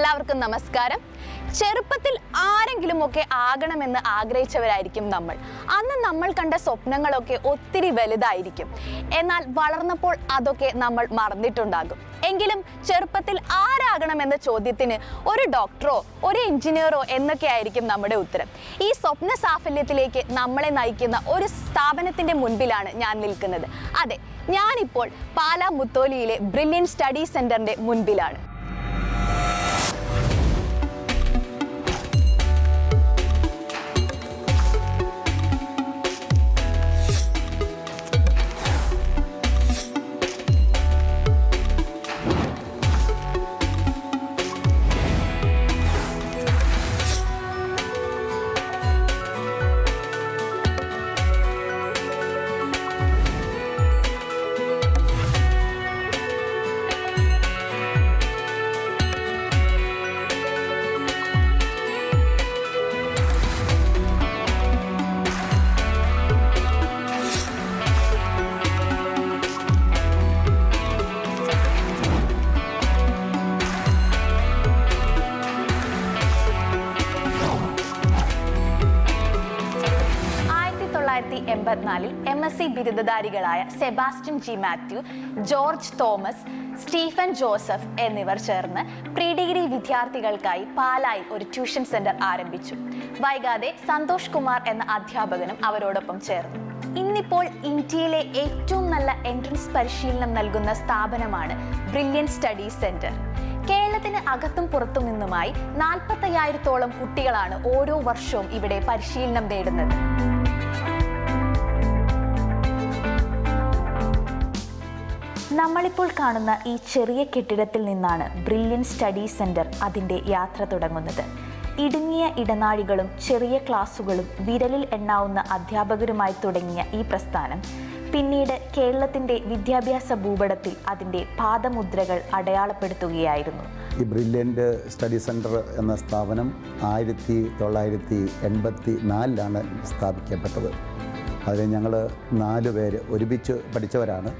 എല്ലാവർക്കും നമസ്കാരം. ചെറുപ്പത്തിൽ ആരെങ്കിലുമൊക്കെ ആകണമെന്ന് ആഗ്രഹിച്ചവരായിരിക്കും നമ്മൾ. അന്ന് നമ്മൾ കണ്ട സ്വപ്നങ്ങളൊക്കെ ഒത്തിരി വലുതായിരിക്കും. എന്നാൽ വളർന്നപ്പോൾ അതൊക്കെ നമ്മൾ മറന്നിട്ടുണ്ടാകും. എങ്കിലും ചെറുപ്പത്തിൽ ആരാകണമെന്ന ചോദ്യത്തിന് ഒരു ഡോക്ടറോ ഒരു എഞ്ചിനീയറോ എന്നൊക്കെ ആയിരിക്കും നമ്മുടെ ഉത്തരം. ഈ സ്വപ്ന സാഫല്യത്തിലേക്ക് നമ്മളെ നയിക്കുന്ന ഒരു സ്ഥാപനത്തിന്റെ മുൻപിലാണ് ഞാൻ നിൽക്കുന്നത്. അതെ, ഞാനിപ്പോൾ പാലാ മുത്തോലിയിലെ ബ്രില്യൻറ്റ് സ്റ്റഡി സെന്ററിന്റെ മുൻപിലാണ്. MSc ബിരുദധാരികളായ സെബാസ്റ്റ്യൻ ജി മാത്യു, ജോർജ് തോമസ്, സ്റ്റീഫൻ ജോസഫ് എന്നിവർ ചേർന്ന് പ്രീ ഡിഗ്രി വിദ്യാർത്ഥികൾക്കായി പാലായിൽ ഒരു ട്യൂഷൻ സെന്റർ ആരംഭിച്ചു. വൈകാതെ സന്തോഷ് കുമാർ എന്ന അധ്യാപകനും അവരോടൊപ്പം ചേർന്നു. ഇന്നിപ്പോൾ ഇന്ത്യയിലെ ഏറ്റവും നല്ല എൻട്രൻസ് പരിശീലനം നൽകുന്ന സ്ഥാപനമാണ് ബ്രില്യൻറ്റ് സ്റ്റഡി സെന്റർ. കേരളത്തിന് അകത്തും പുറത്തും നിന്നുമായി 45,000-ഓളം കുട്ടികളാണ് ഓരോ വർഷവും ഇവിടെ പരിശീലനം നേടുന്നത്. നമ്മളിപ്പോൾ കാണുന്ന ഈ ചെറിയ കെട്ടിടത്തിൽ നിന്നാണ് ബ്രില്യൻറ്റ് സ്റ്റഡി സെന്റർ അതിൻ്റെ യാത്ര തുടങ്ങുന്നത്. ഇടുങ്ങിയ ഇടനാഴികളും ചെറിയ ക്ലാസുകളും വിരലിൽ എണ്ണാവുന്ന അധ്യാപകരുമായി തുടങ്ങിയ ഈ പ്രസ്ഥാനം പിന്നീട് കേരളത്തിൻ്റെ വിദ്യാഭ്യാസ ഭൂപടത്തിൽ അതിൻ്റെ പാദമുദ്രകൾ അടയാളപ്പെടുത്തുകയായിരുന്നു. ഈ ബ്രില്യൻറ്റ് സ്റ്റഡി സെൻറ്റർ എന്ന സ്ഥാപനം 1984 സ്ഥാപിക്കപ്പെട്ടത്. അതിൽ ഞങ്ങൾ 4 പേര് ഒരുമിച്ച് പഠിച്ചവരാണ്.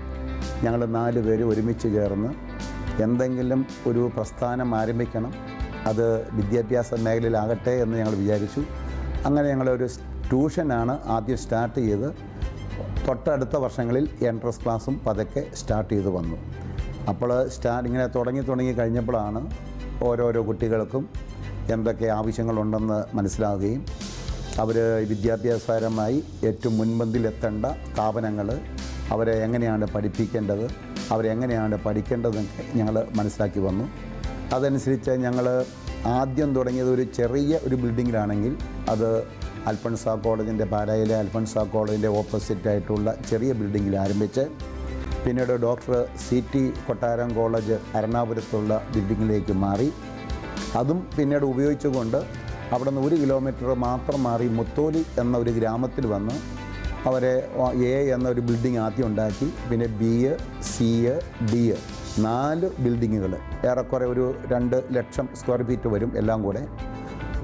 ഞങ്ങൾ 4 പേര് ഒരുമിച്ച് ചേർന്ന് എന്തെങ്കിലും ഒരു പ്രസ്ഥാനം ആരംഭിക്കണം, അത് വിദ്യാഭ്യാസ മേഖലയിലാകട്ടെ എന്ന് ഞങ്ങൾ വിചാരിച്ചു. അങ്ങനെ ഞങ്ങളൊരു ട്യൂഷനാണ് ആദ്യം സ്റ്റാർട്ട് ചെയ്ത്. തൊട്ടടുത്ത വർഷങ്ങളിൽ എൻട്രൻസ് ക്ലാസ്സും പതുക്കെ സ്റ്റാർട്ട് ചെയ്ത് വന്നു. അപ്പോൾ ഇങ്ങനെ തുടങ്ങി കഴിഞ്ഞപ്പോഴാണ് ഓരോരോ കുട്ടികൾക്കും എന്തൊക്കെ ആവശ്യങ്ങളുണ്ടെന്ന് മനസ്സിലാവുകയും അവർ വിദ്യാഭ്യാസപരമായി ഏറ്റവും മുൻപന്തിയിലെത്തേണ്ട സ്ഥാപനങ്ങൾ, അവരെ എങ്ങനെയാണ് പഠിപ്പിക്കേണ്ടത്, അവരെങ്ങനെയാണ് പഠിക്കേണ്ടതെന്നൊക്കെ ഞങ്ങൾ മനസ്സിലാക്കി വന്നു. അതനുസരിച്ച് ഞങ്ങൾ ആദ്യം തുടങ്ങിയത് ഒരു ചെറിയ ഒരു ബിൽഡിങ്ങിലാണെങ്കിൽ അത് അൽഫോൺസ കോളേജിൻ്റെ പാലായിലെ അൽഫോൺസ കോളേജിൻ്റെ ഓപ്പോസിറ്റായിട്ടുള്ള ചെറിയ ബിൽഡിങ്ങിൽ ആരംഭിച്ച് പിന്നീട് ഡോക്ടർ CT കൊട്ടാരം കോളേജ് എറണാകുളത്തുള്ള ബിൽഡിങ്ങിലേക്ക് മാറി. അതും പിന്നീട് ഉപയോഗിച്ചുകൊണ്ട് അവിടെ നിന്ന് 1 കിലോമീറ്റർ മാത്രം മാറി മുത്തോലി എന്ന ഒരു ഗ്രാമത്തിൽ വന്ന് അവരെ A എന്നൊരു ബിൽഡിംഗ് ആദ്യം ഉണ്ടാക്കി. പിന്നെ B, C, D 4 ബിൽഡിങ്ങുകൾ, ഏറെക്കുറെ ഒരു 2 ലക്ഷം സ്ക്വയർ ഫീറ്റ് വരും എല്ലാം കൂടെ.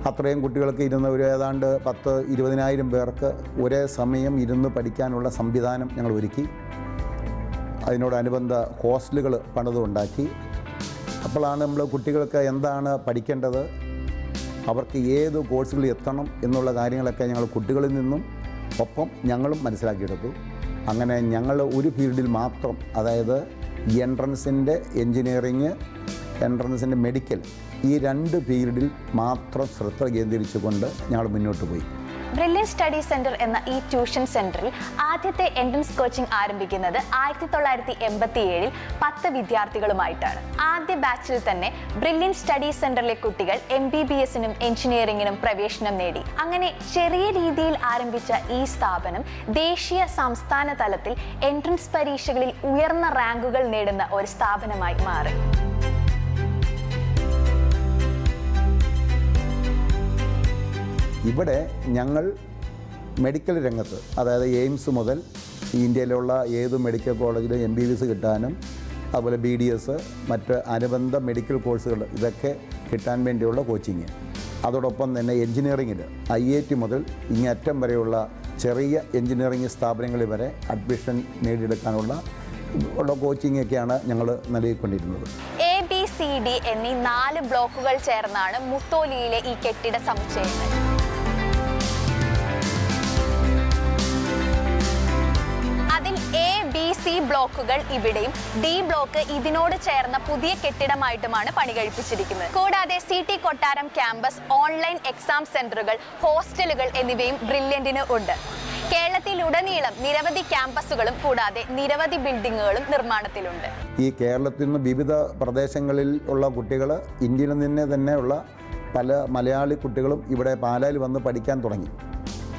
അത്രയും കുട്ടികൾക്ക് ഇരുന്ന് ഒരു ഏതാണ്ട് 10-20,000 പേർക്ക് ഒരേ സമയം ഇരുന്ന് പഠിക്കാനുള്ള സംവിധാനം ഞങ്ങൾ ഒരുക്കി. അതിനോടനുബന്ധ ഹോസ്റ്റലുകൾ പണിതുണ്ടാക്കി. അപ്പോഴാണ് നമ്മൾ കുട്ടികൾക്ക് എന്താണ് പഠിക്കേണ്ടത്, അവർക്ക് ഏത് കോഴ്സുകളിൽ എത്തണം എന്നുള്ള കാര്യങ്ങളൊക്കെ ഞങ്ങൾ കുട്ടികളിൽ നിന്നും ഒപ്പം ഞങ്ങളും മനസ്സിലാക്കിയെടുത്തു. അങ്ങനെ ഞങ്ങൾ ഒരു ഫീൽഡിൽ മാത്രം, അതായത് എൻട്രൻസിൻ്റെ എൻജിനീയറിങ്, എൻട്രൻസിൻ്റെ മെഡിക്കൽ, ഈ 2 ഫീൽഡിൽ മാത്രം ശ്രദ്ധ കേന്ദ്രീകരിച്ചുകൊണ്ട് ഞങ്ങൾ മുന്നോട്ട് പോയി. ബ്രില്യൻറ്റ് സ്റ്റഡി സെന്റർ എന്ന ഈ ട്യൂഷൻ സെന്ററിൽ ആദ്യത്തെ എൻട്രൻസ് കോച്ചിങ് ആരംഭിക്കുന്നത് 1987 10 വിദ്യാർത്ഥികളുമായിട്ടാണ്. ആദ്യ ബാച്ചിൽ തന്നെ ബ്രില്യൻറ്റ് സ്റ്റഡി സെന്ററിലെ കുട്ടികൾ MBBS-നും എഞ്ചിനീയറിംഗിനും പ്രവേശനം നേടി. അങ്ങനെ ചെറിയ രീതിയിൽ ആരംഭിച്ച ഈ സ്ഥാപനം ദേശീയ സംസ്ഥാന തലത്തിൽ എൻട്രൻസ് പരീക്ഷകളിൽ ഉയർന്ന റാങ്കുകൾ നേടുന്ന ഒരു സ്ഥാപനമായി മാറി. ഇവിടെ ഞങ്ങൾ മെഡിക്കൽ രംഗത്ത്, അതായത് എയിംസ് മുതൽ ഇന്ത്യയിലുള്ള ഏത് മെഡിക്കൽ കോളേജിലും MBBS കിട്ടാനും അതുപോലെ BDS, മറ്റ് അനുബന്ധ മെഡിക്കൽ കോഴ്സുകൾ ഇതൊക്കെ കിട്ടാൻ വേണ്ടിയുള്ള കോച്ചിങ്. അതോടൊപ്പം തന്നെ എൻജിനീയറിങ്ങിൽ IIT മുതൽ ഇങ്ങറ്റം വരെയുള്ള ചെറിയ എൻജിനീയറിംഗ് സ്ഥാപനങ്ങളിൽ വരെ അഡ്മിഷൻ നേടിയെടുക്കാനുള്ള കോച്ചിങ്ങൊക്കെയാണ് ഞങ്ങൾ നൽകിക്കൊണ്ടിരുന്നത്. ABC ABCD എന്നീ 4 ബ്ലോക്കുകൾ ചേർന്നാണ് മുത്തോലിയിലെ ഈ കെട്ടിട സമുച്ചയങ്ങൾ. അതിൽ A, B, C ബ്ലോക്കുകൾ ഇവിടെയും D ബ്ലോക്ക് ഇതിനോട് ചേർന്ന പുതിയ കെട്ടിടമായിട്ടുമാണ് പണി കഴിപ്പിച്ചിരിക്കുന്നത്. കൂടാതെ CT കൊട്ടാരം ക്യാമ്പസ്, ഓൺലൈൻ എക്സാം സെന്ററുകൾ, ഹോസ്റ്റലുകൾ എന്നിവയും ബ്രില്യന്റിന് ഉണ്ട്. കേരളത്തിലുടനീളം നിരവധി ക്യാമ്പസുകളും കൂടാതെ നിരവധി ബിൽഡിങ്ങുകളും നിർമ്മാണത്തിലുണ്ട്. ഈ കേരളത്തിൽ നിന്ന് വിവിധ പ്രദേശങ്ങളിൽ ഉള്ള കുട്ടികൾ, ഇന്ത്യയിൽ നിന്ന് തന്നെയുള്ള പല മലയാളി കുട്ടികളും ഇവിടെ പാലായിൽ വന്ന് പഠിക്കാൻ തുടങ്ങി.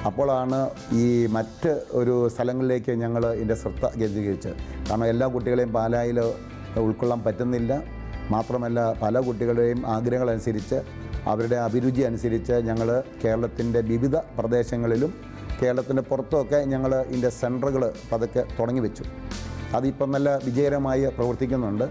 അപ്പോഴാണ് ഈ മറ്റ് ഒരു സ്ഥലങ്ങളിലേക്ക് ഞങ്ങൾ ഇതിൻ്റെ ശ്രദ്ധ കേന്ദ്രീകരിച്ചത്. കാരണം എല്ലാ കുട്ടികളെയും പാലായിൽ ഉൾക്കൊള്ളാൻ പറ്റുന്നില്ല. മാത്രമല്ല പല കുട്ടികളുടെയും ആഗ്രഹങ്ങളനുസരിച്ച്, അവരുടെ അഭിരുചി അനുസരിച്ച് ഞങ്ങൾ കേരളത്തിൻ്റെ വിവിധ പ്രദേശങ്ങളിലും കേരളത്തിൻ്റെ പുറത്തുമൊക്കെ ഞങ്ങൾ ഇതിൻ്റെ സെൻറ്ററുകൾ പതുക്കെ തുടങ്ങി വെച്ചു. അതിപ്പം നല്ല വിജയകരമായി പ്രവർത്തിക്കുന്നുണ്ട്.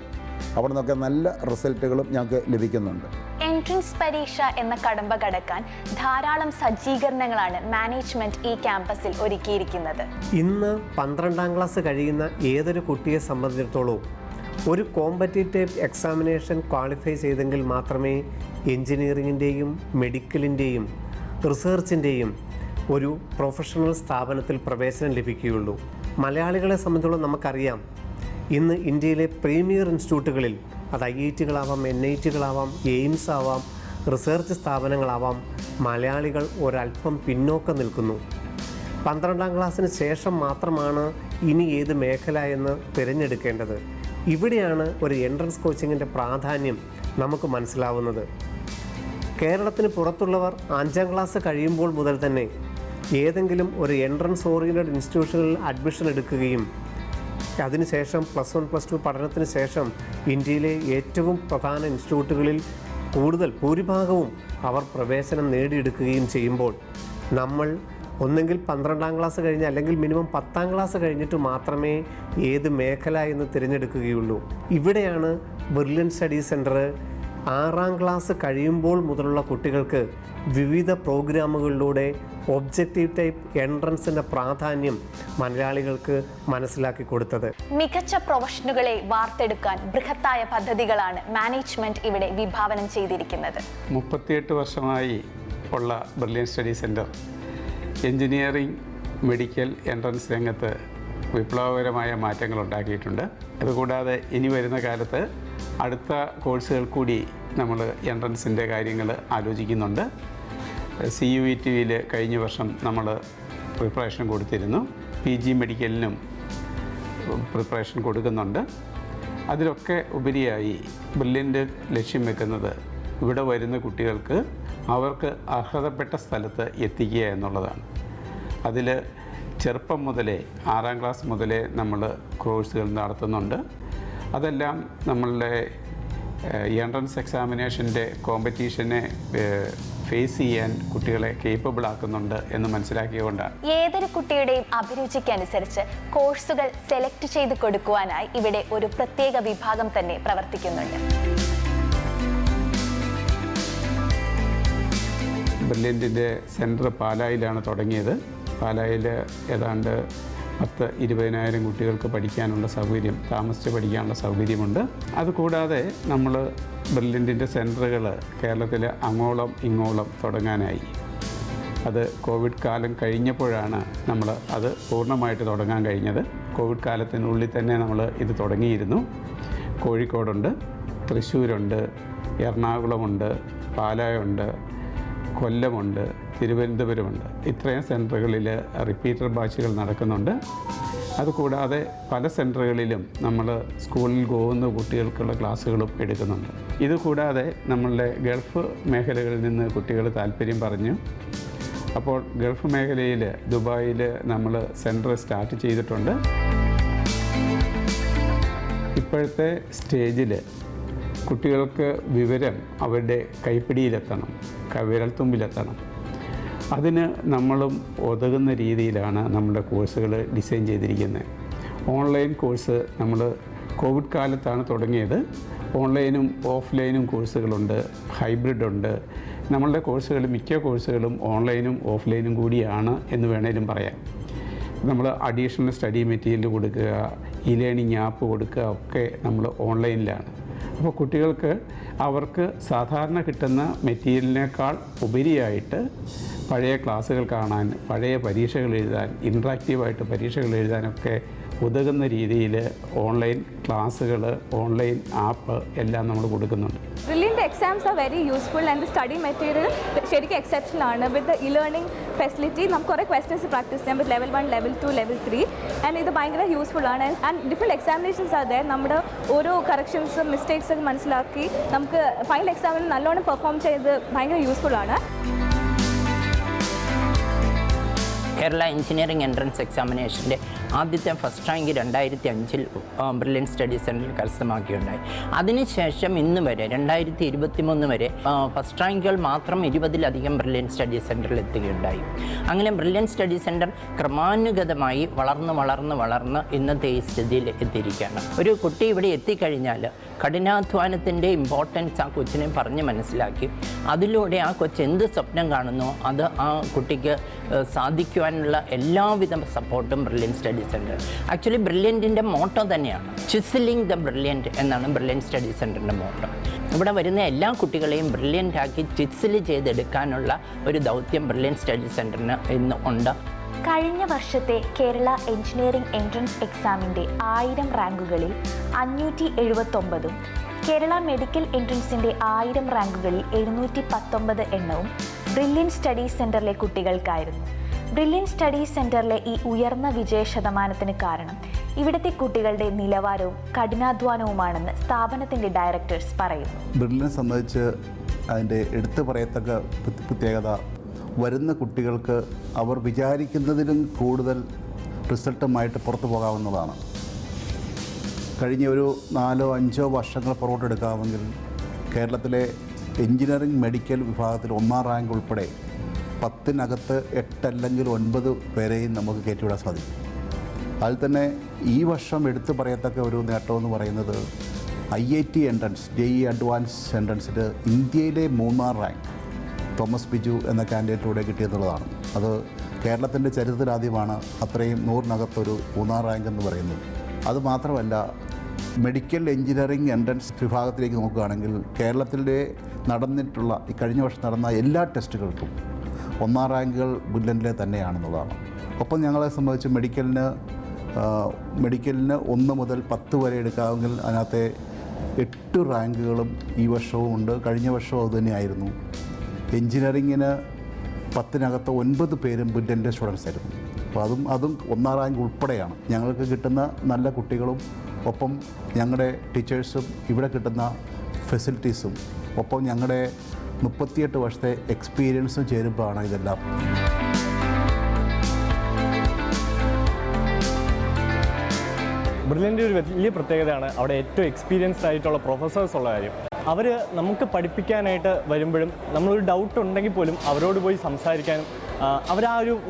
അവിടെ നിന്നൊക്കെ നല്ല റിസൾട്ടുകളും ഞങ്ങൾക്ക് ലഭിക്കുന്നുണ്ട്. എൻട്രൻസ് പരീക്ഷ എന്ന കടമ്പ കടക്കാൻ ധാരാളം സജ്ജീകരണങ്ങളാണ് മാനേജ്മെന്റ് ഈ ക്യാമ്പസിൽ ഒരുക്കിയിരിക്കുന്നത്. ഇന്ന് 12ാം ക്ലാസ് കഴിയുന്ന ഏതൊരു കുട്ടിയെ സംബന്ധിച്ചിടത്തോളം ഒരു കോമ്പറ്റേറ്റീവ് എക്സാമിനേഷൻ ക്വാളിഫൈ ചെയ്തെങ്കിൽ മാത്രമേ എഞ്ചിനീയറിങ്ങിൻ്റെയും മെഡിക്കലിൻ്റെയും റിസർച്ചിൻ്റെയും ഒരു പ്രൊഫഷണൽ സ്ഥാപനത്തിൽ പ്രവേശനം ലഭിക്കുകയുള്ളൂ. മലയാളികളെ സംബന്ധിച്ചിടത്തോളം നമുക്കറിയാം, ഇന്ന് ഇന്ത്യയിലെ പ്രീമിയർ ഇൻസ്റ്റിറ്റ്യൂട്ടുകളിൽ, അത് IIT-കളാവാം, NIT-കളാവാം, എയിംസ് ആവാം, റിസർച്ച് സ്ഥാപനങ്ങളാവാം, മലയാളികൾ ഒരല്പം പിന്നോക്കം നിൽക്കുന്നു. 12ാം ക്ലാസ്സിന് ശേഷം മാത്രമാണ് ഇനി ഏത് മേഖല എന്ന് തിരഞ്ഞെടുക്കേണ്ടത്. ഇവിടെയാണ് ഒരു എൻട്രൻസ് കോച്ചിങ്ങിൻ്റെ പ്രാധാന്യം നമുക്ക് മനസ്സിലാവുന്നത്. കേരളത്തിന് പുറത്തുള്ളവർ 5ാം ക്ലാസ് കഴിയുമ്പോൾ മുതൽ തന്നെ ഏതെങ്കിലും ഒരു എൻട്രൻസ് ഓറിയൻറ്റഡ് ഇൻസ്റ്റിറ്റ്യൂഷനിൽ അഡ്മിഷൻ എടുക്കുകയും അതിനുശേഷം +1 +2 പഠനത്തിന് ശേഷം ഇന്ത്യയിലെ ഏറ്റവും പ്രധാന ഇൻസ്റ്റിറ്റ്യൂട്ടുകളിൽ ഭൂരിഭാഗവും അവർ പ്രവേശനം നേടിയെടുക്കുകയും ചെയ്യുമ്പോൾ നമ്മൾ ഒന്നെങ്കിൽ 12ാം ക്ലാസ് കഴിഞ്ഞ് അല്ലെങ്കിൽ മിനിമം 10ാം ക്ലാസ് കഴിഞ്ഞിട്ട് മാത്രമേ ഏത് മേഖല എന്ന് തിരഞ്ഞെടുക്കുകയുള്ളൂ. ഇവിടെയാണ് ബ്രില്യൻ സ്റ്റഡി സെൻറ്റർ 6ാം ക്ലാസ് കഴിയുമ്പോൾ മുതലുള്ള കുട്ടികൾക്ക് വിവിധ പ്രോഗ്രാമുകളിലൂടെ ഒബ്ജക്റ്റീവ് ടൈപ്പ് എൻട്രൻസിൻ്റെ പ്രാധാന്യം മലയാളികൾക്ക് മനസ്സിലാക്കി കൊടുത്തത്. മികച്ച പ്രൊഫഷണലുകളെ വാർത്തെടുക്കാൻ ബൃഹത്തായ പദ്ധതികളാണ് മാനേജ്മെന്റ് ഇവിടെ വിഭാവനം ചെയ്തിരിക്കുന്നത്. 38 വർഷമായി ഉള്ള brilliant study centre engineering, medical entrance രംഗത്ത് വിപ്ലവകരമായ മാറ്റങ്ങൾ ഉണ്ടാക്കിയിട്ടുണ്ട്. അതുകൂടാതെ ഇനി വരുന്ന കാലത്ത് അടുത്ത കോഴ്സുകൾ കൂടി നമ്മൾ എൻട്രൻസിൻ്റെ കാര്യങ്ങൾ ആലോചിക്കുന്നുണ്ട്. CUET-യിൽ കഴിഞ്ഞ വർഷം നമ്മൾ പ്രിപ്പറേഷൻ കൊടുത്തിരുന്നു. PG മെഡിക്കലിനും പ്രിപ്പറേഷൻ കൊടുക്കുന്നുണ്ട്. അതിലൊക്കെ ഉപരിയായി ബ്രില്യൻ്റ് ലക്ഷ്യം വെക്കുന്നത് ഇവിടെ വരുന്ന കുട്ടികൾക്ക് അവർക്ക് അർഹതപ്പെട്ട സ്ഥലത്ത് എത്തിക്കുക എന്നുള്ളതാണ്. അതിൽ ചെറുപ്പം മുതലേ 6ാം ക്ലാസ് മുതലേ നമ്മൾ കോഴ്സുകൾ നടത്തുന്നുണ്ട്. അതെല്ലാം നമ്മളുടെ എൻട്രൻസ് എക്സാമിനേഷൻ്റെ കോമ്പറ്റീഷനെ ഫേസ് ചെയ്യാൻ കുട്ടികളെ കേപ്പബിൾ ആക്കുന്നുണ്ട് എന്ന് മനസ്സിലാക്കിയതുകൊണ്ടാണ് ഏതൊരു കുട്ടിയുടെയും അഭിരുചിക്കനുസരിച്ച് കോഴ്സുകൾ സെലക്ട് ചെയ്ത് കൊടുക്കുവാനായി ഇവിടെ ഒരു പ്രത്യേക വിഭാഗം തന്നെ പ്രവർത്തിക്കുന്നുണ്ട്. ബ്രില്യൻറ്റിൻ്റെ സെൻറ്റർ പാലായിലാണ് തുടങ്ങിയത്. പാലായിൽ ഏതാണ്ട് 10-20,000 കുട്ടികൾക്ക് പഠിക്കാനുള്ള സൗകര്യം, താമസിച്ച് പഠിക്കാനുള്ള സൗകര്യമുണ്ട്. അതുകൂടാതെ നമ്മൾ ബ്രില്യൻറ്റിൻ്റെ സെൻറ്ററുകൾ കേരളത്തിൽ അങ്ങോളം ഇങ്ങോളം തുടങ്ങാനായി. അത് കോവിഡ് കാലം കഴിഞ്ഞപ്പോഴാണ് നമ്മൾ അത് പൂർണ്ണമായിട്ട് തുടങ്ങാൻ കഴിഞ്ഞത്. കോവിഡ് കാലത്തിനുള്ളിൽ തന്നെ നമ്മൾ ഇത് തുടങ്ങിയിരുന്നു. കോഴിക്കോടുണ്ട്, തൃശ്ശൂരുണ്ട്, എറണാകുളമുണ്ട്, പാലായുണ്ട്, കൊല്ലമുണ്ട്, തിരുവനന്തപുരമുണ്ട്. ഇത്രയും സെൻറ്ററുകളിൽ റിപ്പീറ്റർ ബാച്ചുകൾ നടക്കുന്നുണ്ട്. അതുകൂടാതെ പല സെൻറ്ററുകളിലും നമ്മൾ സ്കൂളിൽ പോകുന്ന കുട്ടികൾക്കുള്ള ക്ലാസ്സുകളും എടുക്കുന്നുണ്ട്. ഇതുകൂടാതെ നമ്മളുടെ ഗൾഫ് മേഖലകളിൽ നിന്ന് കുട്ടികൾ താല്പര്യം പറഞ്ഞു. അപ്പോൾ ഗൾഫ് മേഖലയിൽ ദുബായിൽ നമ്മൾ സെൻറ്റർ സ്റ്റാർട്ട് ചെയ്തിട്ടുണ്ട്. ഇപ്പോഴത്തെ സ്റ്റേജിൽ കുട്ടികൾക്ക് വിവരം അവരുടെ കൈപ്പിടിയിലെത്തണം, വിരൽത്തുമ്പിലെത്തണം. അതിന് നമ്മളും ഉതകുന്ന രീതിയിലാണ് നമ്മുടെ കോഴ്സുകൾ ഡിസൈൻ ചെയ്തിരിക്കുന്നത്. ഓൺലൈൻ കോഴ്സ് നമ്മൾ കോവിഡ് കാലത്താണ് തുടങ്ങിയത്. ഓൺലൈനും ഓഫ്ലൈനും കോഴ്സുകളുണ്ട്, ഹൈബ്രിഡ് ഉണ്ട്. നമ്മളുടെ കോഴ്സുകൾ മിക്ക കോഴ്സുകളും ഓൺലൈനും ഓഫ്ലൈനും കൂടിയാണ് എന്ന് വേണേലും പറയാം. നമ്മൾ അഡീഷണൽ സ്റ്റഡി മെറ്റീരിയൽ കൊടുക്കുക, ലേണിംഗ് ആപ്പ് കൊടുക്കുക ഒക്കെ നമ്മൾ ഓൺലൈനിലാണ്. അപ്പോൾ കുട്ടികൾക്ക് അവർക്ക് സാധാരണ കിട്ടുന്ന മെറ്റീരിയലിനേക്കാൾ ഉപരിയായിട്ട് പഴയ ക്ലാസ്സുകൾ കാണാൻ, പഴയ പരീക്ഷകൾ എഴുതാൻ, ഇൻട്രാക്റ്റീവായിട്ട് പരീക്ഷകൾ എഴുതാനൊക്കെ ഉതകുന്ന രീതിയിൽ ഓൺലൈൻ ക്ലാസ്സുകൾ, ഓൺലൈൻ ആപ്പ് എല്ലാം നമ്മൾ കൊടുക്കുന്നുണ്ട്. Brilliant exams are very useful and the study material ശരിക്കും exceptional ആണ്. With the e-learning facility നമുക്ക് കുറേ questions പ്രാക്ടീസ് ചെയ്യാം with level 1, level 2, level 3 and ഇത് ഭയങ്കര യൂസ്ഫുൾ ആണ്. And different examinations are there. നമ്മുടെ ഓരോ കറക്ഷൻസും മിസ്റ്റേക്സ് ഒക്കെ മനസ്സിലാക്കി നമുക്ക് ഫൈനൽ എക്സാമിന് നല്ലോണം പെർഫോം ചെയ്ത് ഭയങ്കര യൂസ്ഫുൾ ആണ്. കേരള എഞ്ചിനീയറിംഗ് എൻട്രൻസ് എക്സാമിനേഷൻ്റെ ആദ്യത്തെ ഫസ്റ്റ് റാങ്ക് 2005 ബ്രില്യൻറ്റ് സ്റ്റഡി സെൻറ്ററിൽ കരസ്ഥമാക്കിയുണ്ടായി. അതിനുശേഷം ഇന്ന് വരെ 2023 വരെ ഫസ്റ്റ് റാങ്കുകൾ മാത്രം 20-ലധികം ബ്രില്യൻറ്റ് സ്റ്റഡി സെൻറ്ററിൽ എത്തുകയുണ്ടായി. അങ്ങനെ ബ്രില്യൻറ്റ് സ്റ്റഡി സെൻറ്റർ ക്രമാനുഗതമായി വളർന്ന് ഇന്നത്തെ ഈ സ്ഥിതിയിൽ എത്തിയിരിക്കുകയാണ്. ഒരു കുട്ടി ഇവിടെ എത്തിക്കഴിഞ്ഞാൽ കഠിനാധ്വാനത്തിൻ്റെ ഇമ്പോർട്ടൻസ് ആ കൊച്ചിനെ പറഞ്ഞ് മനസ്സിലാക്കി അതിലൂടെ ആ കൊച്ച് എന്ത് സ്വപ്നം കാണുന്നോ അത് ആ കുട്ടിക്ക് സാധിക്കുവാനുള്ള എല്ലാവിധ സപ്പോർട്ടും ബ്രില്യൻറ്റ് സ്റ്റഡി സെൻറ്റർ. ആക്ച്വലി ബ്രില്യൻറ്റിൻ്റെ മോട്ടോ തന്നെയാണ് ചിസിലിംഗ് ദ ബ്രില്യൻറ്റ് എന്നാണ് ബ്രില്യൻറ്റ് സ്റ്റഡി സെൻറ്ററിൻ്റെ മോട്ടോ. ഇവിടെ വരുന്ന എല്ലാ കുട്ടികളെയും ബ്രില്യൻ്റ് ആക്കി ചിസിൽ ചെയ്തെടുക്കാനുള്ള ഒരു ദൗത്യം ബ്രില്യൻറ്റ് സ്റ്റഡി സെൻറ്ററിന് ഇന്ന് ഉണ്ട്. കഴിഞ്ഞ വർഷത്തെ കേരള എഞ്ചിനീയറിംഗ് എൻട്രൻസ് എക്സാമിൻ്റെ 1000 റാങ്കുകളിൽ 579ഉം കേരള മെഡിക്കൽ എൻട്രൻസിൻ്റെ 1000 റാങ്കുകളിൽ 719 എണ്ണവും ബ്രില്യൻറ്റ് സ്റ്റഡി സെൻറ്ററിലെ കുട്ടികൾക്കായിരുന്നു. ബ്രില്യൻറ്റ് സ്റ്റഡി സെൻറ്ററിലെ ഈ ഉയർന്ന വിജയ ശതമാനത്തിന് കാരണം ഇവിടുത്തെ കുട്ടികളുടെ നിലവാരവും കഠിനാധ്വാനവുമാണെന്ന് സ്ഥാപനത്തിൻ്റെ ഡയറക്ടേഴ്സ് പറയുന്നു. ബ്രില്യൻറ്റ് സംബന്ധിച്ച് അതിൻ്റെ എടുത്തു പറയത്തക്ക പ്രത്യേകത വരുന്ന കുട്ടികൾക്ക് അവർ വിചാരിക്കുന്നതിലും കൂടുതൽ റിസൾട്ടുമായിട്ട് പുറത്തു പോകാവുന്നതാണ്. കഴിഞ്ഞ ഒരു 4-5 വർഷങ്ങൾ പുറകോട്ടെടുക്കാമെങ്കിൽ കേരളത്തിലെ എഞ്ചിനീയറിംഗ് മെഡിക്കൽ വിഭാഗത്തിൽ 1ാം റാങ്ക് ഉൾപ്പെടെ 10-നകത്ത് 8 അല്ലെങ്കിൽ 9 പേരെയും നമുക്ക് കയറ്റിവിടാൻ സാധിക്കും. അതിൽ തന്നെ ഈ വർഷം എടുത്തു പറയത്തക്ക ഒരു നേട്ടമെന്ന് പറയുന്നത് IIT എൻട്രൻസ് JEE അഡ്വാൻസ് എൻട്രൻസിൽ ഇന്ത്യയിലെ 3ാം റാങ്ക് തോമസ് ബിജു എന്ന കാൻഡിഡേറ്റിലൂടെ കിട്ടിയെന്നുള്ളതാണ്. അത് കേരളത്തിൻ്റെ ചരിത്രത്തിലാദ്യമാണ് അത്രയും 100-നകത്തൊരു 3ാം റാങ്ക് എന്ന് പറയുന്നത്. അതുമാത്രമല്ല, മെഡിക്കൽ എഞ്ചിനീയറിംഗ് എൻട്രൻസ് വിഭാഗത്തിലേക്ക് നോക്കുകയാണെങ്കിൽ കേരളത്തിലെ നടന്നിട്ടുള്ള ഈ കഴിഞ്ഞ വർഷം നടന്ന എല്ലാ ടെസ്റ്റുകൾക്കും 1ാം റാങ്കുകൾ ബ്രില്യൻറ്റിലെ തന്നെയാണെന്നുള്ളതാണ്. ഒപ്പം ഞങ്ങളെ സംബന്ധിച്ച് മെഡിക്കലിന് 1 മുതൽ 10 വരെ എടുക്കാമെങ്കിൽ അതിനകത്തെ 8 റാങ്കുകളും ഈ വർഷവും ഉണ്ട്. കഴിഞ്ഞ വർഷവും അതുതന്നെയായിരുന്നു. എഞ്ചിനീയറിങ്ങിന് 10-നകത്ത് 9 പേരും ബ്രില്യൻറ്റ് സ്റ്റുഡൻസ് ആയിരുന്നു. അപ്പോൾ അതും 1ാം റാങ്ക് ഉൾപ്പെടെയാണ്. ഞങ്ങൾക്ക് കിട്ടുന്ന നല്ല കുട്ടികളും ഒപ്പം ഞങ്ങളുടെ ടീച്ചേഴ്സും ഇവിടെ കിട്ടുന്ന ഫെസിലിറ്റീസും ഒപ്പം ഞങ്ങളുടെ 38 വർഷത്തെ എക്സ്പീരിയൻസും ചേരുമ്പോഴാണ് ഇതെല്ലാം. ബ്രില്യൻ്റ് ഒരു വലിയ പ്രത്യേകതയാണ് അവിടെ ഏറ്റവും എക്സ്പീരിയൻസ്ഡ് ആയിട്ടുള്ള പ്രൊഫസേഴ്സ് ഉള്ള കാര്യം. അവർ നമുക്ക് പഠിപ്പിക്കാനായിട്ട് വരുമ്പോഴും നമ്മളൊരു ഡൗട്ട് ഉണ്ടെങ്കിൽ പോലും അവരോട് പോയി സംസാരിക്കാനും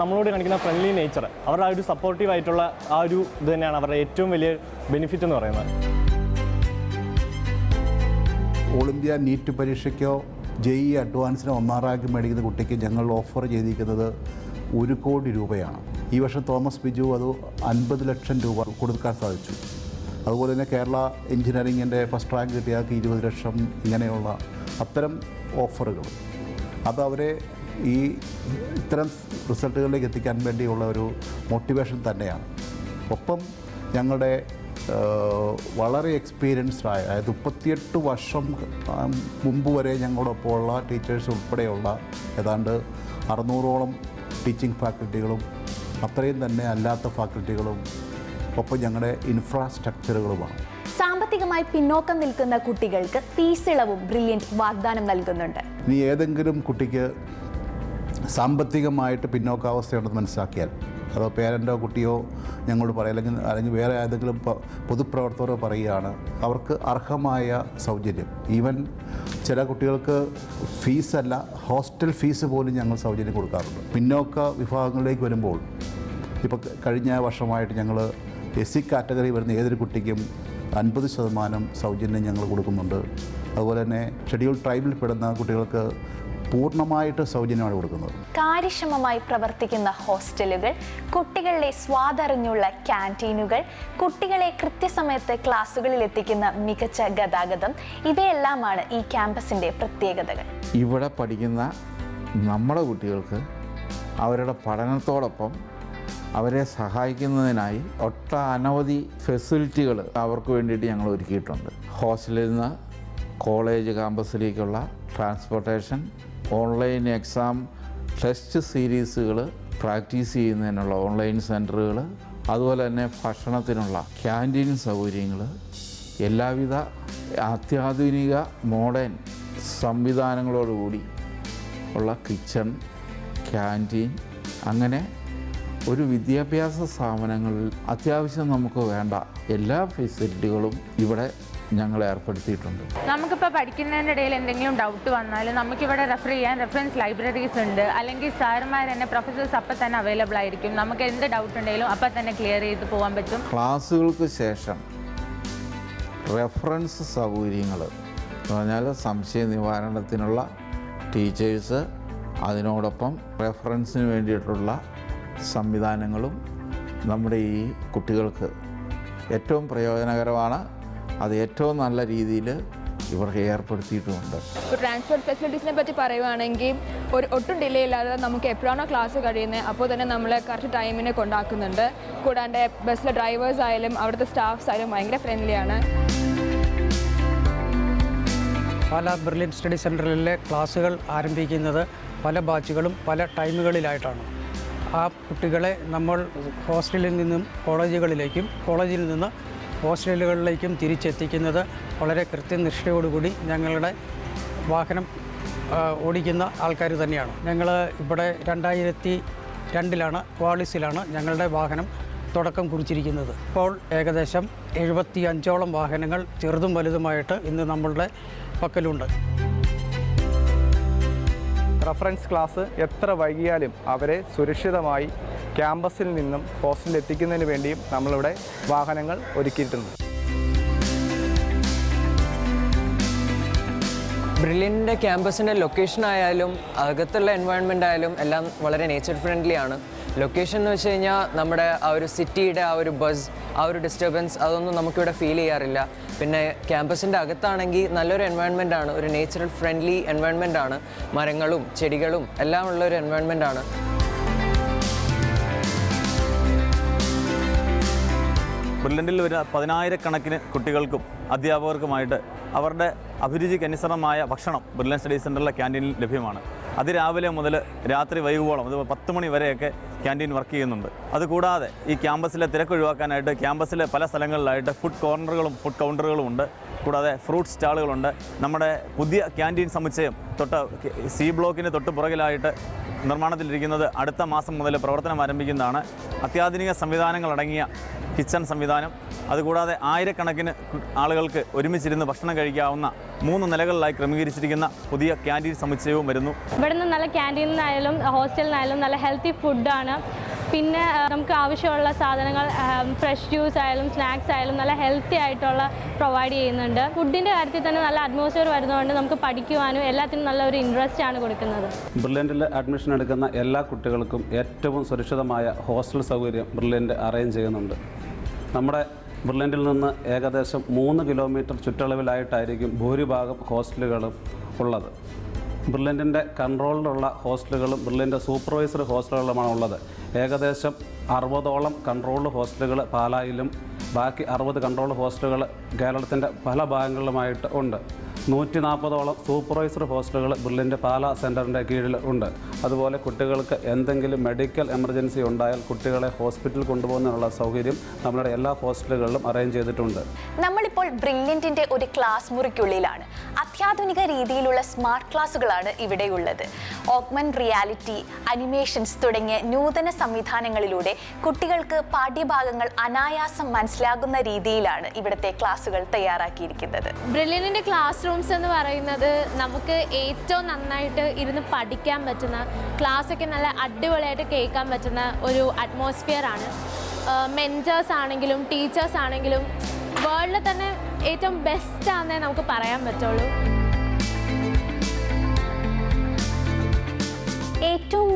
നമ്മളോട് കാണിക്കുന്ന ഫ്രണ്ട്ലി നേച്ചർ, അവരുടെ ഒരു സപ്പോർട്ടീവ് ആയിട്ടുള്ള ഇത് തന്നെയാണ് അവരുടെ ഏറ്റവും വലിയ ബെനിഫിറ്റ് എന്ന് പറയുന്നത്. ഓൾ ഇന്ത്യ നീറ്റ് പരീക്ഷയ്ക്കോ JEE അഡ്വാൻസിനോ 1ാം റാങ്ക് മേടിക്കുന്ന കുട്ടിക്ക് ഞങ്ങൾ ഓഫർ ചെയ്തിരിക്കുന്നത് 1 കോടി രൂപയാണ്. ഈ വർഷം തോമസ് ബിജു അത് 50 ലക്ഷം രൂപ കൊടുക്കാൻ സാധിച്ചു. അതുപോലെ തന്നെ കേരള എഞ്ചിനീയറിങ്ങിൻ്റെ ഫസ്റ്റ് റാങ്ക് കിട്ടിയാൾക്ക് 20 ലക്ഷം, ഇങ്ങനെയുള്ള അത്തരം ഓഫറുകൾ അത് അവരെ ഇത്തരം റിസൾട്ടുകളിലേക്ക് എത്തിക്കാൻ വേണ്ടിയുള്ള ഒരു മോട്ടിവേഷൻ തന്നെയാണ്. ഒപ്പം ഞങ്ങളുടെ വളരെ എക്സ്പീരിയൻസ്ഡ് ആയ, അതായത് 38 വർഷം മുമ്പ് വരെ ഞങ്ങളോടൊപ്പമുള്ള ടീച്ചേഴ്സ് ഉൾപ്പെടെയുള്ള ഏതാണ്ട് 600ഓളം ടീച്ചിങ് ഫാക്കൽറ്റികളും അത്രയും തന്നെ അല്ലാത്ത ഫാക്കൽറ്റികളും ഒപ്പം ഞങ്ങളുടെ ഇൻഫ്രാസ്ട്രക്ചറുകളുമാണ്. സാമ്പത്തികമായി പിന്നോക്കം നിൽക്കുന്ന കുട്ടികൾക്ക് ഫീസ് ഇളവും ബ്രില്യൻറ്റ് വാഗ്ദാനം നൽകുന്നുണ്ട്. ഇനി ഏതെങ്കിലും കുട്ടിക്ക് സാമ്പത്തികമായിട്ട് പിന്നോക്കാവസ്ഥയുണ്ടെന്ന് മനസ്സിലാക്കിയാൽ, അതോ പേരൻ്റോ കുട്ടിയോ ഞങ്ങളോട് പറയും, അല്ലെങ്കിൽ വേറെ ഏതെങ്കിലും പൊതുപ്രവർത്തകരോ പറയുകയാണ്, അവർക്ക് അർഹമായ സൗജന്യം, ഈവൻ ചില കുട്ടികൾക്ക് ഫീസല്ല ഹോസ്റ്റൽ ഫീസ് പോലും ഞങ്ങൾ സൗജന്യം കൊടുക്കാറുണ്ട്. പിന്നോക്ക വിഭാഗങ്ങളിലേക്ക് വരുമ്പോൾ ഇപ്പോൾ കഴിഞ്ഞ വർഷമായിട്ട് ഞങ്ങൾ SC കാറ്റഗറി വരുന്ന ഏതൊരു കുട്ടിക്കും 50% സൗജന്യം ഞങ്ങൾ കൊടുക്കുന്നുണ്ട്. അതുപോലെ തന്നെ ഷെഡ്യൂൾ ട്രൈബിൽ പെടുന്ന കുട്ടികൾക്ക് പൂർണ്ണമായിട്ട് സൗജന്യമാണ് കൊടുക്കുന്നത്. കാര്യക്ഷമമായി പ്രവർത്തിക്കുന്ന ഹോസ്റ്റലുകൾ, കുട്ടികളെ സ്വാദറിഞ്ഞുള്ള ക്യാൻറ്റീനുകൾ, കുട്ടികളെ കൃത്യസമയത്ത് ക്ലാസ്സുകളിൽ എത്തിക്കുന്ന മികച്ച ഗതാഗതം, ഇവയെല്ലാമാണ് ഈ ക്യാമ്പസിൻ്റെ പ്രത്യേകതകൾ. ഇവിടെ പഠിക്കുന്ന നമ്മുടെ കുട്ടികൾക്ക് അവരുടെ പഠനത്തോടൊപ്പം അവരെ സഹായിക്കുന്നതിനായി ഒട്ടനവധി ഫെസിലിറ്റികൾ അവർക്ക് വേണ്ടിയിട്ട് ഞങ്ങൾ ഒരുക്കിയിട്ടുണ്ട്. ഹോസ്റ്റലിൽ നിന്ന് കോളേജ് ക്യാമ്പസിലേക്കുള്ള ട്രാൻസ്പോർട്ടേഷൻ, ഓൺലൈൻ എക്സാം ടെസ്റ്റ് സീരീസുകൾ പ്രാക്ടീസ് ചെയ്യുന്നതിനുള്ള ഓൺലൈൻ സെൻറ്ററുകൾ, അതുപോലെ തന്നെ ഭക്ഷണത്തിനുള്ള ക്യാൻറ്റീൻ സൗകര്യങ്ങൾ, എല്ലാവിധ അത്യാധുനിക മോഡേൺ സംവിധാനങ്ങളോടുകൂടി ഉള്ള കിച്ചൺ, ക്യാൻറ്റീൻ, അങ്ങനെ ഒരു വിദ്യാഭ്യാസ സ്ഥാപനങ്ങളിൽ അത്യാവശ്യം നമുക്ക് വേണ്ട എല്ലാ ഫെസിലിറ്റികളും ഇവിടെ ഞങ്ങൾ ഏർപ്പെടുത്തിയിട്ടുണ്ട്. നമുക്കിപ്പോൾ പഠിക്കുന്നതിൻ്റെ ഇടയിൽ എന്തെങ്കിലും ഡൗട്ട് വന്നാൽ നമുക്കിവിടെ റെഫർ ചെയ്യാൻ റെഫറൻസ് ലൈബ്രറീസ് ഉണ്ട്. അല്ലെങ്കിൽ സാറുമാർ തന്നെ പ്രൊഫസേഴ്സ് അപ്പം തന്നെ അവൈലബിൾ ആയിരിക്കും. നമുക്ക് എന്ത് ഡൗട്ട് ഉണ്ടെങ്കിലും അപ്പം തന്നെ ക്ലിയർ ചെയ്ത് പോകാൻ പറ്റും. ക്ലാസ്സുകൾക്ക് ശേഷം റെഫറൻസ് സൗകര്യങ്ങൾ എന്ന് പറഞ്ഞാൽ സംശയ നിവാരണത്തിനുള്ള ടീച്ചേഴ്സ്, അതിനോടൊപ്പം റെഫറൻസിന് വേണ്ടിയിട്ടുള്ള സംവിധാനങ്ങളും നമ്മുടെ ഈ കുട്ടികൾക്ക് ഏറ്റവും പ്രയോജനകരമാണ്. അത് ഏറ്റവും നല്ല രീതിയിൽ ഇവർക്ക് ഏർപ്പെടുത്തിയിട്ടുമുണ്ട്. ട്രാൻസ്പോർട്ട് ഫെസിലിറ്റീസിനെ പറ്റി പറയുവാണെങ്കിൽ ഒട്ടും ഡിലേ ഇല്ലാതെ നമുക്ക് എപ്പോഴാണോ ക്ലാസ് കഴിയുന്നത് അപ്പോൾ തന്നെ നമ്മളെ കറക്റ്റ് ടൈമിന് കൊണ്ടാക്കുന്നുണ്ട്. കൂടാണ്ട് ബസ്സിലെ ഡ്രൈവേഴ്സ് ആയാലും അവിടുത്തെ സ്റ്റാഫ്സ് ആയാലും ഭയങ്കര ഫ്രണ്ട്ലിയാണ്. പല ബ്രില്യൻ സ്റ്റഡി സെൻറ്ററിലെ ക്ലാസ്സുകൾ ആരംഭിക്കുന്നത് പല ബാച്ചുകളും പല ടൈമുകളിലായിട്ടാണ്. ആ കുട്ടികളെ നമ്മൾ ഹോസ്റ്റലിൽ നിന്നും കോളേജുകളിലേക്കും കോളേജിൽ നിന്ന് ഹോസ്റ്റലുകളിലേക്കും തിരിച്ചെത്തിക്കുന്നത് വളരെ കൃത്യനിഷ്ഠയോടുകൂടി ഞങ്ങളുടെ വാഹനം ഓടിക്കുന്ന ആൾക്കാർ തന്നെയാണ്. ഞങ്ങൾ ഇവിടെ 2002 ക്വാളിസിലാണ് ഞങ്ങളുടെ വാഹനം തുടക്കം കുറിച്ചിരിക്കുന്നത്. ഇപ്പോൾ ഏകദേശം 75ഓളം വാഹനങ്ങൾ ചെറുതും വലുതുമായിട്ട് ഇന്ന് നമ്മളുടെ പക്കലുണ്ട്. റഫറൻസ് ക്ലാസ് എത്ര വൈകിയാലും അവരെ സുരക്ഷിതമായി ക്യാമ്പസിൽ നിന്നും ഹോസ്റ്റലിൽ എത്തിക്കുന്നതിന് വേണ്ടിയും നമ്മളിവിടെ വാഹനങ്ങൾ ഒരുക്കിയിട്ടുണ്ട്. ബ്രില്യൻ്റെ ക്യാമ്പസിൻ്റെ ലൊക്കേഷൻ ആയാലും അകത്തുള്ള എൻവയോൺമെൻ്റ് ആയാലും എല്ലാം വളരെ നേച്ചർ ഫ്രണ്ട്ലി ആണ്. ലൊക്കേഷൻ എന്ന് വെച്ച് കഴിഞ്ഞാൽ നമ്മുടെ ആ ഒരു സിറ്റിയുടെ ആ ഒരു ബസ്, ആ ഒരു ഡിസ്റ്റർബൻസ് അതൊന്നും നമുക്കിവിടെ ഫീൽ ചെയ്യാറില്ല. പിന്നെ ക്യാമ്പസിൻ്റെ അകത്താണെങ്കിൽ നല്ലൊരു എൻവയോൺമെൻ്റ് ആണ്, ഒരു നേച്ചുറൽ ഫ്രണ്ട്ലി എൻവയോൺമെൻ്റ് ആണ്. മരങ്ങളും ചെടികളും എല്ലാം ഉള്ളൊരു എൻവയോൺമെൻ്റ് ആണ്. ബ്രില്യൻറ്റിൽ വരുന്ന 10,000-കണക്കിന് കുട്ടികൾക്കും അധ്യാപകർക്കുമായിട്ട് അവരുടെ അഭിരുചിക്ക് അനുസൃതമായ ഭക്ഷണം ബ്രില്യൻ സ്റ്റഡി സെൻറ്ററിലെ ക്യാൻറ്റീനിൽ ലഭ്യമാണ്. അതിരാവിലെ മുതൽ രാത്രി വൈകുവോളം, അത് 10 മണി വരെയൊക്കെ ക്യാൻറ്റീൻ വർക്ക് ചെയ്യുന്നുണ്ട്. അതുകൂടാതെ ഈ ക്യാമ്പസിലെ തിരക്കൊഴിവാക്കാനായിട്ട് ക്യാമ്പസിലെ പല സ്ഥലങ്ങളിലായിട്ട് ഫുഡ് കോർണറുകളും ഫുഡ് കൗണ്ടറുകളും ഉണ്ട്. കൂടാതെ ഫ്രൂട്ട് സ്റ്റാളുകളുണ്ട്. നമ്മുടെ പുതിയ ക്യാൻറ്റീൻ സമുച്ചയം സി ബ്ലോക്കിന് തൊട്ട് പുറകിലായിട്ട് നിർമ്മാണത്തിലിരിക്കുന്നത് അടുത്ത മാസം മുതൽ പ്രവർത്തനം ആരംഭിക്കുന്നതാണ്. അത്യാധുനിക സംവിധാനങ്ങളടങ്ങിയ കിച്ചൺ സംവിധാനം, അതുകൂടാതെ 1000-കണക്കിന് ആളുകൾക്ക് ഒരുമിച്ചിരുന്ന് ഭക്ഷണം കഴിക്കാവുന്ന 3 നിലകളിലായി ക്രമീകരിച്ചിരിക്കുന്ന പുതിയ ക്യാൻറ്റീൻ സമുച്ചയവും വരുന്നു. ഇവിടെ നിന്ന് നല്ല ക്യാൻറ്റീനിനായാലും ഹോസ്റ്റലിനായാലും നല്ല ഹെൽത്തി ഫുഡാണ്. പിന്നെ നമുക്ക് ആവശ്യമുള്ള സാധനങ്ങൾ ഫ്രഷ് ജ്യൂസ് ആയാലും സ്നാക്സ് ആയാലും നല്ല ഹെൽത്തി ആയിട്ടുള്ള പ്രൊവൈഡ് ചെയ്യുന്നുണ്ട്. ഫുഡിൻ്റെ കാര്യത്തിൽ തന്നെ നല്ല അറ്റ്മോസ്ഫിയർ വരുന്നതുകൊണ്ട് നമുക്ക് പഠിക്കുവാനും എല്ലാത്തിനും നല്ല ഒരു ഇൻട്രസ്റ്റ് ആണ് കൊടുക്കുന്നത്. ബ്രില്യൻറ്റിൽ അഡ്മിഷൻ എടുക്കുന്ന എല്ലാ കുട്ടികൾക്കും ഏറ്റവും സുരക്ഷിതമായ ഹോസ്റ്റൽ സൗകര്യം ബ്രില്യൻറ്റ് അറേഞ്ച് ചെയ്യുന്നുണ്ട്. നമ്മുടെ ബ്രില്യൻറ്റിൽ നിന്ന് ഏകദേശം 3 കിലോമീറ്റർ ചുറ്റളവിലായിട്ടായിരിക്കും ഭൂരിഭാഗം ഹോസ്റ്റലുകളും ഉള്ളത്. ബ്രില്യൻറ്റിൻ്റെ കൺട്രോളിലുള്ള ഹോസ്റ്റലുകളും ബ്രില്യൻ്റെ സൂപ്പർവൈസറി ഹോസ്റ്റലുകളുമാണ് ഉള്ളത്. ഏകദേശം 60ഓളം കൺട്രോൾഡ് ഹോസ്റ്റലുകൾ പാലായിലും ബാക്കി 60 കൺട്രോൾഡ് ഹോസ്റ്റലുകൾ കേരളത്തിൻ്റെ പല ഭാഗങ്ങളിലുമായിട്ട് ഉണ്ട്. 140ഓളം സൂപ്പർവൈസറി ഹോസ്റ്റലുകൾ ബ്രില്യൻ്റെ പാലാ സെൻറ്ററിൻ്റെ കീഴിൽ ഉണ്ട്. അതുപോലെ കുട്ടികൾക്ക് എന്തെങ്കിലും മെഡിക്കൽ എമർജൻസി ഉണ്ടായാൽ കുട്ടികളെ ഹോസ്പിറ്റലിൽ കൊണ്ടുപോകുന്നതിനുള്ള സൗകര്യം നമ്മുടെ എല്ലാ ഹോസ്റ്റലുകളിലും അറേഞ്ച് ചെയ്തിട്ടുണ്ട്. നമ്മളിപ്പോൾ ബ്രില്യൻറ്റിൻ്റെ ഒരു ക്ലാസ് മുറിക്കുള്ളിലാണ്. അത്യാധുനിക രീതിയിലുള്ള സ്മാർട്ട് ക്ലാസ്സുകളാണ് ഇവിടെയുള്ളത്. ഓഗ്മെന്റ് റിയാലിറ്റി, അനിമേഷൻസ് തുടങ്ങിയ നൂതന സംവിധാനങ്ങളിലൂടെ കുട്ടികൾക്ക് പാഠ്യഭാഗങ്ങൾ അനായാസം മനസ്സിലാകുന്ന രീതിയിലാണ് ഇവിടുത്തെ ക്ലാസ്സുകൾ തയ്യാറാക്കിയിരിക്കുന്നത്. ബ്രില്യൻറ്റിൻ്റെ ക്ലാസ് റൂംസ് എന്ന് പറയുന്നത് നമുക്ക് ഏറ്റവും നന്നായിട്ട് ഇരുന്ന് പഠിക്കാൻ പറ്റുന്ന, ക്ലാസ്സൊക്കെ നല്ല അടിപൊളിയായിട്ട് കേൾക്കാൻ പറ്റുന്ന ഒരു അറ്റ്മോസ്ഫിയർ ആണ്. മെൻറ്റേഴ്സ് ആണെങ്കിലും ടീച്ചേഴ്സ് ആണെങ്കിലും വേൾഡിൽ തന്നെ ഏറ്റവും ബെസ്റ്റ് ആണെന്നേ നമുക്ക് പറയാൻ പറ്റുള്ളൂ.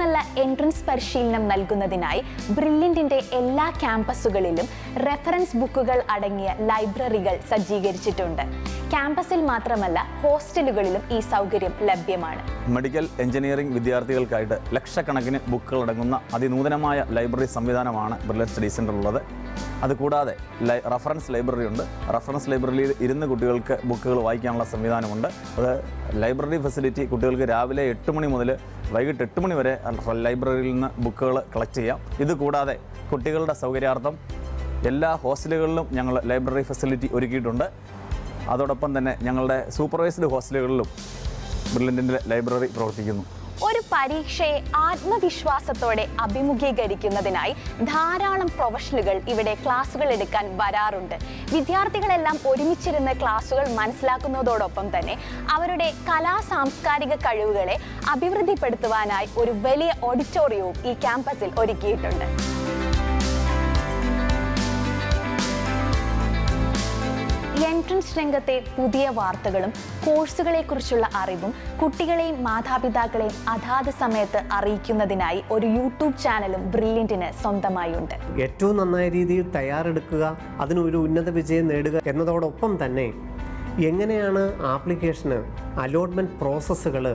നല്ല എൻട്രൻസ് പരിശീലനം നൽകുന്നതിനായി ബ്രില്യൻറ്റിൻ്റെ എല്ലാ ക്യാമ്പസുകളിലും റെഫറൻസ് ബുക്കുകൾ അടങ്ങിയ ലൈബ്രറികൾ സജ്ജീകരിച്ചിട്ടുണ്ട്. ക്യാമ്പസിൽ മാത്രമല്ല ഹോസ്റ്റലുകളിലും ഈ സൗകര്യം ലഭ്യമാണ്. മെഡിക്കൽ എഞ്ചിനീയറിംഗ് വിദ്യാർത്ഥികൾക്കായിട്ട് ലക്ഷക്കണക്കിന് ബുക്കുകൾ അടങ്ങുന്ന അതിനൂതനമായ ലൈബ്രറി സംവിധാനമാണ് ബ്രില്യൻറ്റ് സ്റ്റഡി സെൻ്ററിലുള്ളത്. അതുകൂടാതെ റഫറൻസ് ലൈബ്രറി ഉണ്ട്. റഫറൻസ് ലൈബ്രറിയിൽ ഇരുന്ന് കുട്ടികൾക്ക് ബുക്കുകൾ വായിക്കാനുള്ള സംവിധാനമുണ്ട്. അത് ലൈബ്രറി ഫെസിലിറ്റി കുട്ടികൾക്ക് രാവിലെ 8 മണി മുതൽ വൈകിട്ട് 8 മണി വരെ ലൈബ്രറിയിൽ നിന്ന് ബുക്കുകൾ കളക്ട് ചെയ്യാം. ഇതുകൂടാതെ കുട്ടികളുടെ സൗകര്യാർത്ഥം എല്ലാ ഹോസ്റ്റലുകളിലും ഞങ്ങൾ ലൈബ്രറി ഫെസിലിറ്റി ഒരുക്കിയിട്ടുണ്ട്. അതോടൊപ്പം തന്നെ ഞങ്ങളുടെ സൂപ്പർവൈസ്ഡ് ഹോസ്റ്റലുകളിലും ബ്രില്യൻറ്റിൻ്റെ ലൈബ്രറി പ്രവർത്തിക്കുന്നു. ഒരു പരീക്ഷയെ ആത്മവിശ്വാസത്തോടെ അഭിമുഖീകരിക്കുന്നതിനായി ധാരാളം പ്രൊഫഷണലുകൾ ഇവിടെ ക്ലാസുകൾ എടുക്കാൻ വരാറുണ്ട്. വിദ്യാർത്ഥികളെല്ലാം ഒരുമിച്ചിരുന്ന് ക്ലാസുകൾ മനസ്സിലാക്കുന്നതോടൊപ്പം തന്നെ അവരുടെ സാംസ്കാരിക കഴിവുകളെ അഭിവൃദ്ധിപ്പെടുത്തുവാനായി ഒരു വലിയ ഓഡിറ്റോറിയവും ഈ ക്യാമ്പസിൽ ഒരുക്കിയിട്ടുണ്ട്. എൻട്രൻസ് രംഗത്തെ പുതിയ വാർത്തകളും കോഴ്സുകളെക്കുറിച്ചുള്ള അറിവും കുട്ടികളെയും മാതാപിതാക്കളെയും അതാത് സമയത്ത് അറിയിക്കുന്നതിനായി ഒരു യൂട്യൂബ് ചാനലും ബ്രില്യൻറ്റിന് സ്വന്തമായുണ്ട്. ഏറ്റവും നന്നായ രീതിയിൽ തയ്യാറെടുക്കുക, അതിനൊരു ഉന്നത വിജയം നേടുക എന്നതോടൊപ്പം തന്നെ എങ്ങനെയാണ് ആപ്ലിക്കേഷന്, അലോട്ട്മെൻറ്റ് പ്രോസസ്സുകൾ,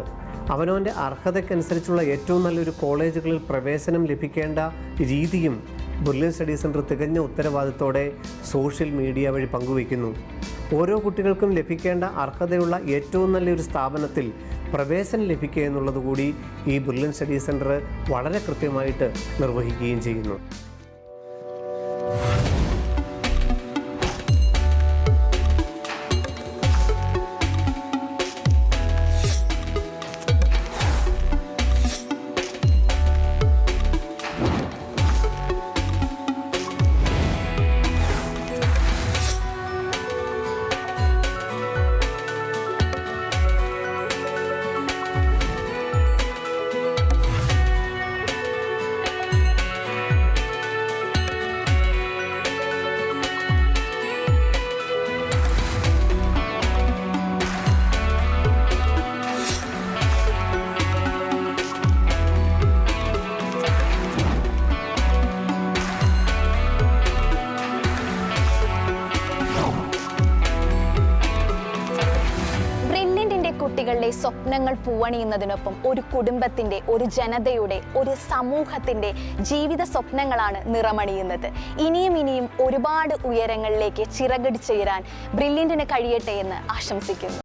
അവനവൻ്റെ അർഹതയ്ക്കനുസരിച്ചുള്ള ഏറ്റവും നല്ലൊരു കോളേജുകളിൽ പ്രവേശനം ലഭിക്കേണ്ട രീതിയും ബ്രില്യൻറ്റ് സ്റ്റഡി സെൻറ്റർ തികഞ്ഞ ഉത്തരവാദിത്തോടെ സോഷ്യൽ മീഡിയ വഴി പങ്കുവയ്ക്കുന്നു. ഓരോ കുട്ടികൾക്കും ലഭിക്കേണ്ട അർഹതയുള്ള ഏറ്റവും നല്ലൊരു സ്ഥാപനത്തിൽ പ്രവേശനം ലഭിക്കുക എന്നുള്ളത് കൂടി ഈ ബ്രില്യൻറ്റ് സ്റ്റഡി സെൻറ്റർ വളരെ കൃത്യമായിട്ട് നിർവഹിക്കുകയും ചെയ്യുന്നു. കുട്ടികളുടെ സ്വപ്നങ്ങൾ പൂവണിയുന്നതിനൊപ്പം ഒരു കുടുംബത്തിൻ്റെ, ഒരു ജനതയുടെ, ഒരു സമൂഹത്തിൻ്റെ ജീവിത സ്വപ്നങ്ങളാണ് നിറമണിയുന്നത്. ഇനിയും ഒരുപാട് ഉയരങ്ങളിലേക്ക് ചിറകടിച്ചുയരാൻ ബ്രില്യൻറ്റിന് കഴിയട്ടെ എന്ന് ആശംസിക്കുന്നു.